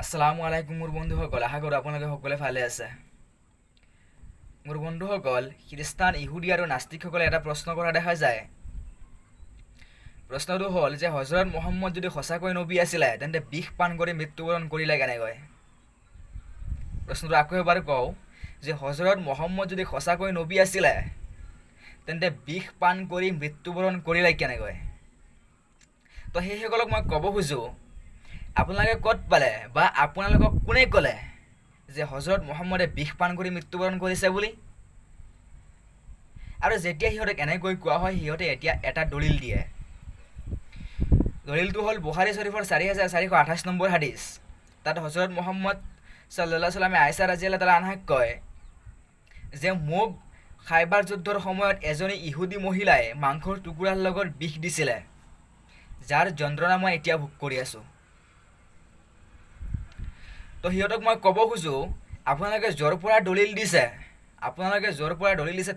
আসসালামু আলাইকুম মোৰ বন্ধুসকল, আশা কৰোঁ আপোনালোকে সকলোৱে ভালে আছে। মোৰ বন্ধুসকল, খ্ৰীষ্টান, ইহুদী আৰু নাস্তিকসকলে এটা প্ৰশ্ন কৰা দেখা যায়। প্ৰশ্নটো হ'ল যে হজৰত মহম্মদ যদি সঁচাকৈ নবী আছিলে তেন্তে বিষ পান কৰি মৃত্যুবৰণ কৰিলে কেনেকৈ। প্ৰশ্নটো আকৌ এবাৰ কওঁ যে হজৰত মহম্মদ যদি সঁচাকৈ নবী আছিলে তেন্তে বিষ পান কৰি মৃত্যুবৰণ কৰিলে কেনেকৈ। তো সেইসকলক মই ক'ব খোজোঁ, আপোনালোকে ক'ত পালে বা আপোনালোকক কোনে ক'লে যে হজৰত মহম্মদে বিষ পান কৰি মৃত্যুবৰণ কৰিছে বুলি। আৰু যেতিয়া সিহঁতক এনেকৈ কোৱা হয়, সিহঁতে এতিয়া এটা দলিল দিয়ে। দলিলটো হ'ল বুখাৰী শ্বৰীফৰ 4428 নম্বৰ হাদিছ। তাত হজৰত মহম্মদ সাল্লাল্লাহু আলাইহি সাল্লামে আয়েশা ৰাদিয়াল্লাহু তাআলা আনহাক কয় যে মোক খাইবাৰ যুদ্ধৰ সময়ত এজনী ইহুদী মহিলাই মাংসৰ টুকুৰাৰ লগত বিষ দিছিলে, যাৰ যন্ত্ৰণা মই এতিয়া ভোগ কৰি আছোঁ। তো সিহঁতক মই ক'ব খোজোঁ, আপোনালোকে য'ৰ পৰা দলিল দিছে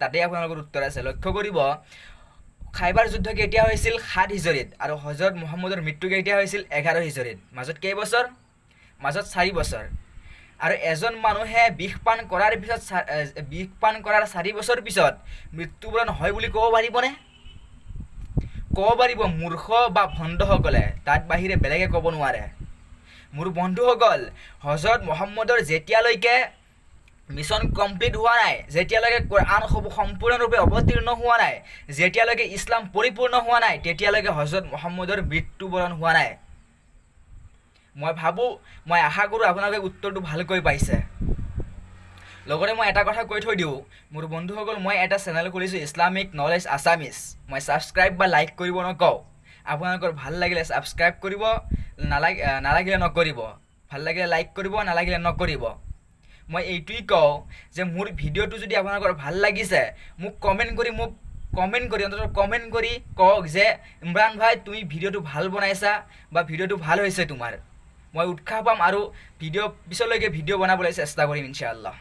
তাতেই আপোনালোকৰ উত্তৰ আছে। লক্ষ্য কৰিব, খাইবাৰ যুদ্ধ কেতিয়া হৈছিল? 7 হিজৰীত, আৰু হজৰত মহম্মদৰ মৃত্যু কেতিয়া হৈছিল? 11 হিজৰীত। মাজত কেইবছৰ? মাজত 4 বছৰ। আৰু এজন মানুহে বিষ পান কৰাৰ 4 বছৰ পিছত মৃত্যুবৰণ হয় বুলি ক'ব পাৰিবনে? ক'ব পাৰিব মূৰ্খ বা ভণ্ডসকলে, তাত বাহিৰে বেলেগে ক'ব নোৱাৰে। মোৰ বন্ধুসকল, হজৰত মহম্মদৰ যেতিয়ালৈকে মিছন কমপ্লিট হোৱা নাই, যেতিয়ালৈকে কোৰআন সম্পূৰ্ণৰূপে অৱতীৰ্ণ হোৱা নাই, যেতিয়ালৈকে ইছলাম পৰিপূৰ্ণ হোৱা নাই, তেতিয়ালৈকে হজৰত মহম্মদৰ মৃত্যুবৰণ হোৱা নাই। মই আশা কৰোঁ আপোনালোকে উত্তৰটো ভালকৈ পাইছে। লগতে মই এটা কথা কৈ থৈ দিওঁ, মোৰ বন্ধুসকল, মই এটা চেনেল খুলিছোঁ, ইছলামিক নলেজ আছামিজ। মই ছাবস্ক্ৰাইব বা লাইক কৰিব নকওঁ। আপোনালোকৰ ভাল লাগিলে ছাবস্ক্ৰাইব কৰিব, নালাগিলে নকৰিব। ভাল লাগিলে লাইক কৰিব, নালাগিলে নকৰিব। মই এইটোৱেই কওঁ যে মোৰ ভিডিঅ'টো যদি আপোনালোকৰ ভাল লাগিছে, মোক কমেণ্ট কৰি কওক যে ইমৰান ভাই, তুমি ভিডিঅ'টো ভাল বনাইছা বা ভিডিঅ'টো ভাল হৈছে তোমাৰ। মই উৎসাহ পাম আৰু পিছলৈকে ভিডিঅ' বনাবলৈ চেষ্টা কৰিম ইনশাআল্লাহ।